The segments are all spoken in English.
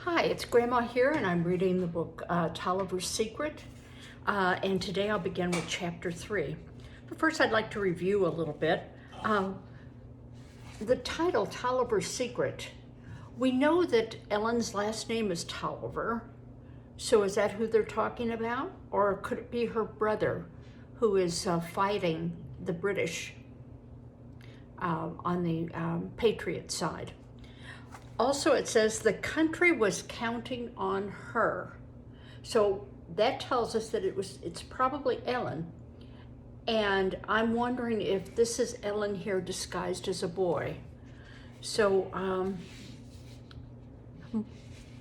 Hi, it's Grandma here, and I'm reading the book Toliver's Secret, and today I'll begin with Chapter 3. But first, I'd like to review a little bit. The title, Toliver's Secret, we know that Ellen's last name is Toliver, so is that who they're talking about? Or could it be her brother who is fighting the British on the Patriot side? Also, it says the country was counting on her. So that tells us that it's probably Ellen. And I'm wondering if this is Ellen here disguised as a boy. So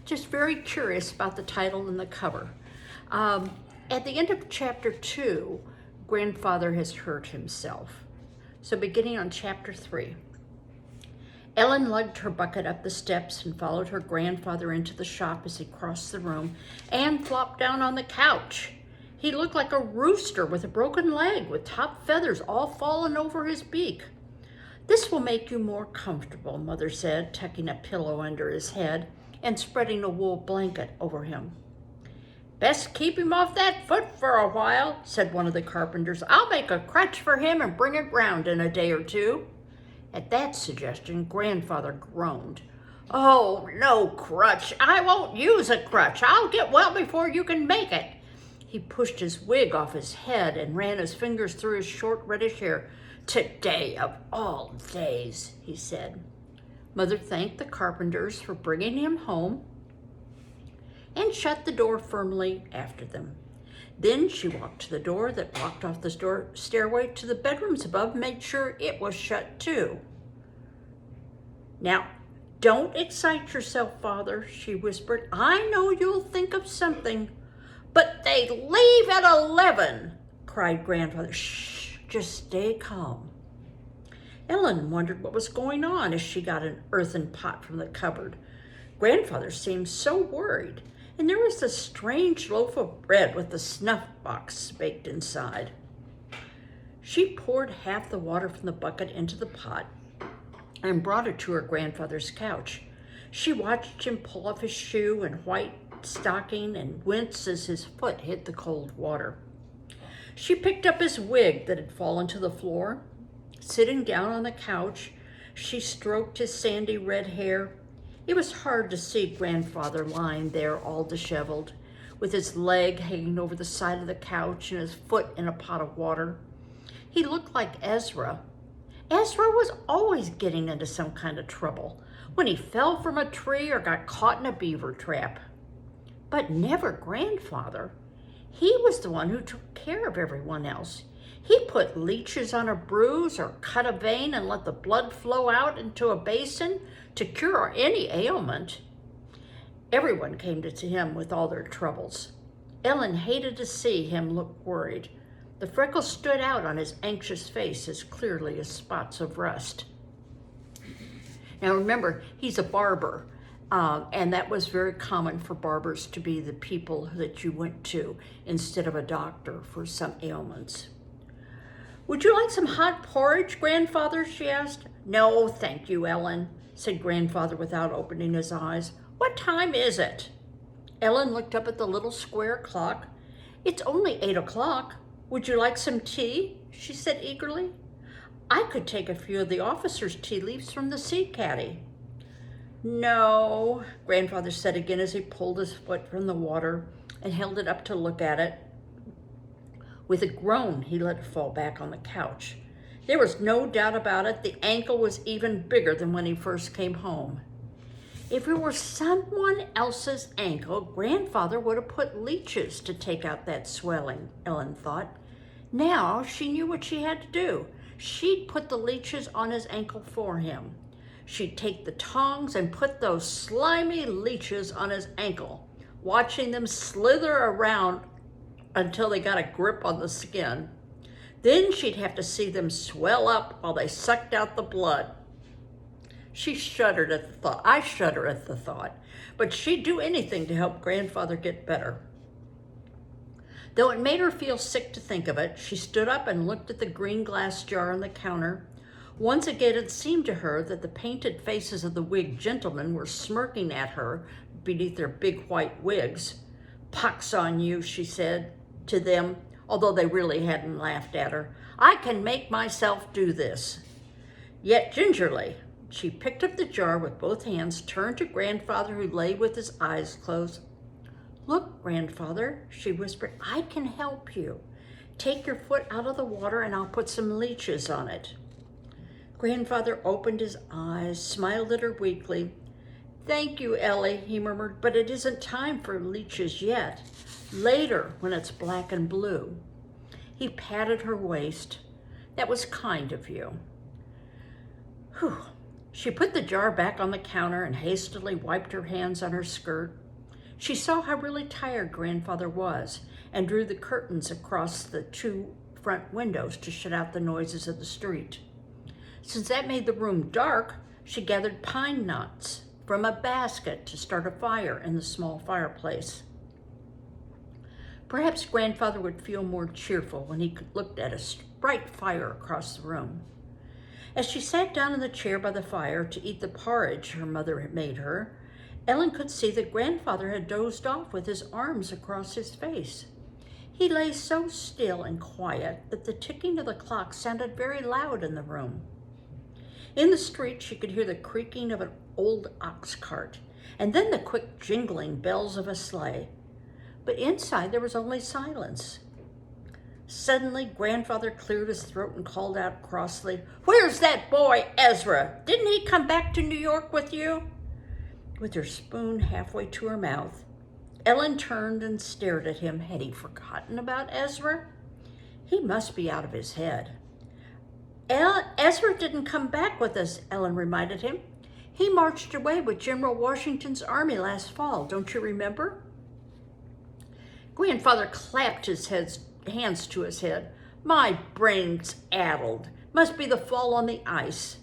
just very curious about the title and the cover. At the end of chapter 2, Grandfather has hurt himself. So beginning on chapter 3. Ellen lugged her bucket up the steps and followed her grandfather into the shop as he crossed the room and flopped down on the couch. He looked like a rooster with a broken leg, with top feathers all fallen over his beak. "This will make you more comfortable," Mother said, tucking a pillow under his head and spreading a wool blanket over him. "Best keep him off that foot for a while," said one of the carpenters. "I'll make a crutch for him and bring it round in a day or two." At that suggestion, Grandfather groaned. "Oh, no crutch. I won't use a crutch. I'll get well before you can make it." He pushed his wig off his head and ran his fingers through his short reddish hair. "Today of all days," he said. Mother thanked the carpenters for bringing him home and shut the door firmly after them. Then she walked to the door that blocked off the stairway to the bedrooms above and made sure it was shut too. "Now, don't excite yourself, Father," she whispered. "I know you'll think of something." "But they leave at 11, cried Grandfather. "Shh, just stay calm." Ellen wondered what was going on as she got an earthen pot from the cupboard. Grandfather seemed so worried. And there was a strange loaf of bread with the snuff box baked inside. She poured half the water from the bucket into the pot and brought it to her grandfather's couch. She watched him pull off his shoe and white stocking and wince as his foot hit the cold water. She picked up his wig that had fallen to the floor. Sitting down on the couch, she stroked his sandy red hair. It was hard to see Grandfather lying there all disheveled, with his leg hanging over the side of the couch and his foot in a pot of water. He looked like Ezra. Ezra was always getting into some kind of trouble, when he fell from a tree or got caught in a beaver trap. But never Grandfather. He was the one who took care of everyone else. He put leeches on a bruise or cut a vein and let the blood flow out into a basin to cure any ailment. Everyone came to him with all their troubles. Ellen hated to see him look worried. The freckles stood out on his anxious face as clearly as spots of rust. Now remember, he's a barber, and that was very common for barbers to be the people that you went to instead of a doctor for some ailments. "Would you like some hot porridge, Grandfather?" she asked. "No, thank you, Ellen," said Grandfather without opening his eyes. "What time is it?" Ellen looked up at the little square clock. "It's only 8 o'clock. Would you like some tea?" she said eagerly. "I could take a few of the officers' tea leaves from the sea caddy." "No," Grandfather said again as he pulled his foot from the water and held it up to look at it. With a groan, he let it fall back on the couch. There was no doubt about it, the ankle was even bigger than when he first came home. If it were someone else's ankle, Grandfather would have put leeches to take out that swelling, Ellen thought. Now she knew what she had to do. She'd put the leeches on his ankle for him. She'd take the tongs and put those slimy leeches on his ankle, watching them slither around until they got a grip on the skin. Then she'd have to see them swell up while they sucked out the blood. She shuddered at the thought. I shudder at the thought. But she'd do anything to help Grandfather get better. Though it made her feel sick to think of it, she stood up and looked at the green glass jar on the counter. Once again it seemed to her that the painted faces of the wigged gentlemen were smirking at her beneath their big white wigs. "Pox on you," she said to them, although they really hadn't laughed at her. "I can make myself do this." Yet gingerly, she picked up the jar with both hands, turned to Grandfather, who lay with his eyes closed. "Look, Grandfather," she whispered, "I can help you. Take your foot out of the water and I'll put some leeches on it." Grandfather opened his eyes, smiled at her weakly. "Thank you, Ellie," he murmured, "but it isn't time for leeches yet. Later, when it's black and blue." He patted her waist. "That was kind of you." Whew. She put the jar back on the counter and hastily wiped her hands on her skirt. She saw how really tired Grandfather was and drew the curtains across the 2 front windows to shut out the noises of the street. Since that made the room dark, she gathered pine knots from a basket to start a fire in the small fireplace. Perhaps Grandfather would feel more cheerful when he looked at a bright fire across the room. As she sat down in the chair by the fire to eat the porridge her mother had made her, Ellen could see that Grandfather had dozed off with his arms across his face. He lay so still and quiet that the ticking of the clock sounded very loud in the room. In the street, she could hear the creaking of an old ox cart, and then the quick jingling bells of a sleigh. But inside there was only silence. Suddenly, Grandfather cleared his throat and called out crossly, "Where's that boy, Ezra? Didn't he come back to New York with you?" With her spoon halfway to her mouth, Ellen turned and stared at him. Had he forgotten about Ezra? He must be out of his head. "Ezra didn't come back with us," Ellen reminded him. "He marched away with General Washington's army last fall, don't you remember?" Grandfather clapped his hands to his head. "My brain's addled. Must be the fall on the ice."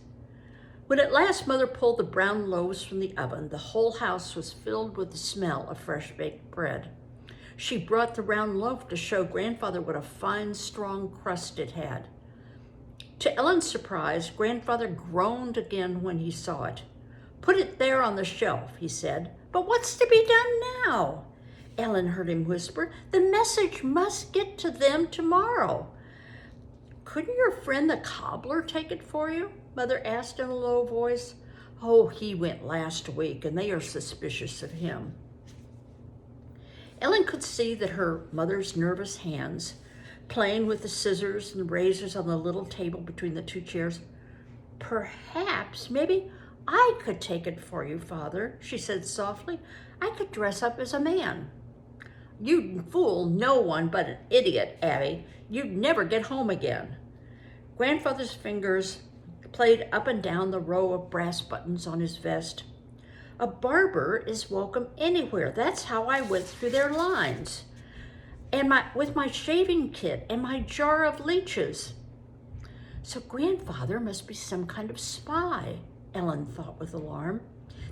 When at last Mother pulled the brown loaves from the oven, the whole house was filled with the smell of fresh baked bread. She brought the round loaf to show Grandfather what a fine, strong crust it had. To Ellen's surprise, Grandfather groaned again when he saw it. "Put it there on the shelf," he said. "But what's to be done now?" Ellen heard him whisper. "The message must get to them tomorrow." "Couldn't your friend the cobbler take it for you?" Mother asked in a low voice. "Oh, he went last week, and they are suspicious of him." Ellen could see that her mother's nervous hands, playing with the scissors and razors on the little table between the 2 chairs. Maybe I could take it for you, Father," she said softly. "I could dress up as a man." "You'd fool no one but an idiot, Abby. You'd never get home again." Grandfather's fingers played up and down the row of brass buttons on his vest. "A barber is welcome anywhere. That's how I went through their lines. And with my shaving kit and my jar of leeches." So Grandfather must be some kind of spy, Ellen thought with alarm.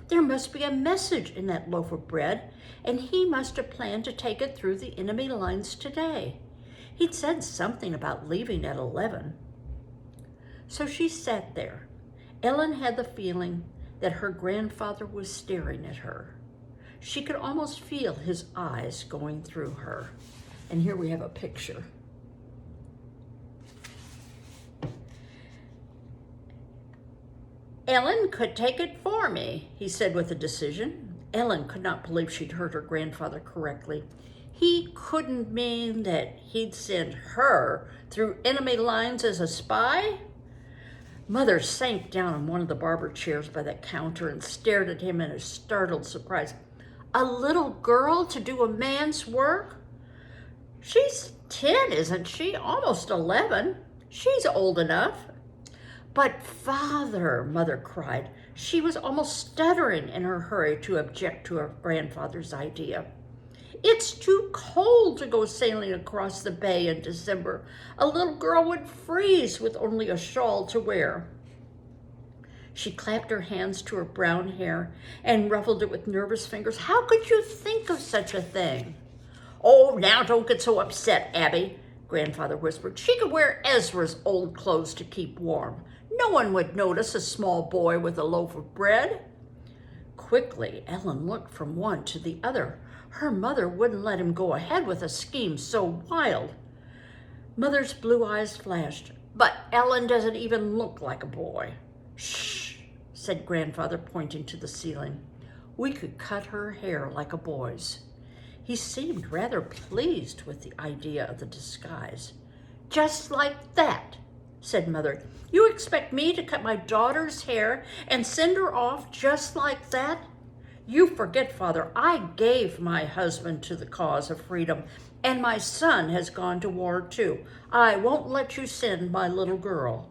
There must be a message in that loaf of bread, and he must have planned to take it through the enemy lines today. He'd said something about leaving at 11. So she sat there. Ellen had the feeling that her grandfather was staring at her. She could almost feel his eyes going through her. And here we have a picture. "Ellen could take it for me," he said with a decision. Ellen could not believe she'd heard her grandfather correctly. He couldn't mean that he'd send her through enemy lines as a spy? Mother sank down on one of the barber chairs by the counter and stared at him in a startled surprise. "A little girl to do a man's work? She's 10, isn't she? Almost 11. She's old enough." "But Father," Mother cried. She was almost stuttering in her hurry to object to her grandfather's idea. "It's too cold to go sailing across the bay in December. A little girl would freeze with only a shawl to wear." She clapped her hands to her brown hair and ruffled it with nervous fingers. "How could you think of such a thing?" "Oh, now don't get so upset, Abby," Grandfather whispered. "She could wear Ezra's old clothes to keep warm. No one would notice a small boy with a loaf of bread. Quickly, Ellen looked from one to the other. Her mother wouldn't let him go ahead with a scheme so wild. Mother's blue eyes flashed. But Ellen doesn't even look like a boy. Shh, said Grandfather, pointing to the ceiling. We could cut her hair like a boy's. He seemed rather pleased with the idea of the disguise. Just like that, said Mother. You expect me to cut my daughter's hair and send her off just like that? You forget, Father, I gave my husband to the cause of freedom, and my son has gone to war too. I won't let you send my little girl.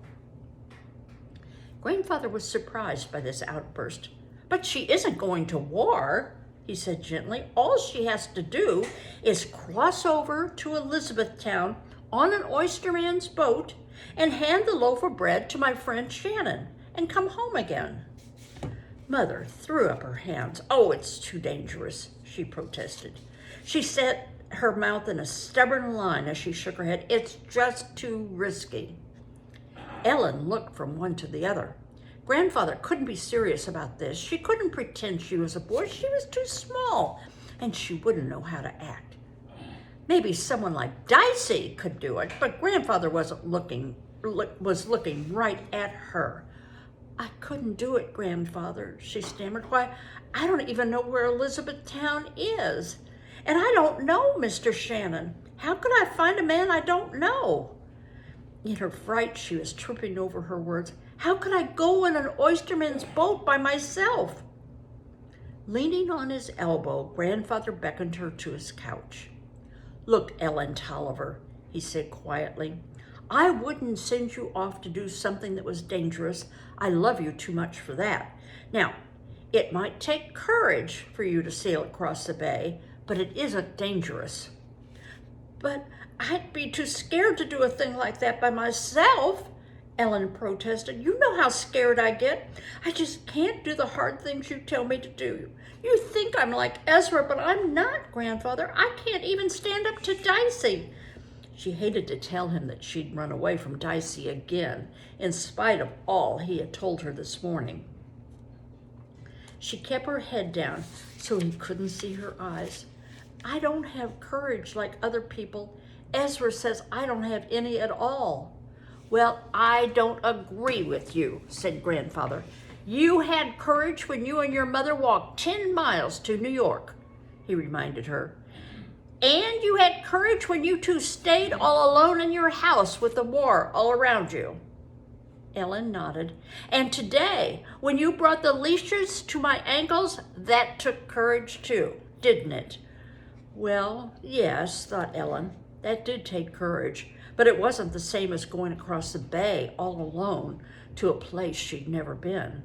Grandfather was surprised by this outburst. But she isn't going to war, he said gently. All she has to do is cross over to Elizabethtown on an oysterman's boat and hand the loaf of bread to my friend Shannon and come home again. Mother threw up her hands. Oh, it's too dangerous, she protested. She set her mouth in a stubborn line as she shook her head. It's just too risky. Ellen looked from one to the other. Grandfather couldn't be serious about this. She couldn't pretend she was a boy. She was too small, and she wouldn't know how to act. Maybe someone like Dicey could do it, but Grandfather was looking right at her. I couldn't do it, Grandfather, she stammered. Why, I don't even know where Elizabethtown is. And I don't know Mr. Shannon. How could I find a man I don't know? In her fright, she was tripping over her words. How could I go in an oysterman's boat by myself? Leaning on his elbow, Grandfather beckoned her to his couch. Look, Ellen Toliver, he said quietly, I wouldn't send you off to do something that was dangerous. I love you too much for that. Now, it might take courage for you to sail across the bay, but it isn't dangerous. But I'd be too scared to do a thing like that by myself, Ellen protested. You know how scared I get. I just can't do the hard things you tell me to do. You think I'm like Ezra, but I'm not, Grandfather. I can't even stand up to Dicey. She hated to tell him that she'd run away from Dicey again, in spite of all he had told her this morning. She kept her head down so he couldn't see her eyes. I don't have courage like other people. Ezra says I don't have any at all. Well, I don't agree with you, said Grandfather. You had courage when you and your mother walked 10 miles to New York, he reminded her. And you had courage when you two stayed all alone in your house with the war all around you. Ellen nodded. And today, when you brought the leashes to my ankles, that took courage too, didn't it? Well, yes, thought Ellen. That did take courage, but it wasn't the same as going across the bay all alone to a place she'd never been.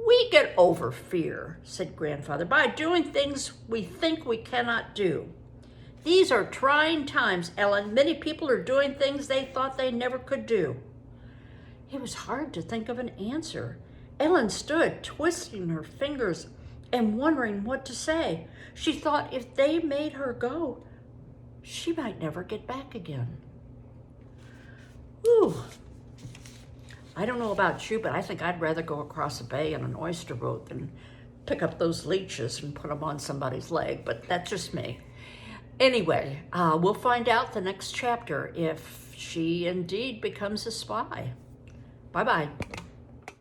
We get over fear, said Grandfather, by doing things we think we cannot do. These are trying times, Ellen. Many people are doing things they thought they never could do. It was hard to think of an answer. Ellen stood, twisting her fingers and wondering what to say. She thought if they made her go, she might never get back again. Whew. I don't know about you, but I think I'd rather go across the bay in an oyster boat than pick up those leeches and put them on somebody's leg, but that's just me. Anyway, we'll find out the next chapter if she indeed becomes a spy. Bye-bye.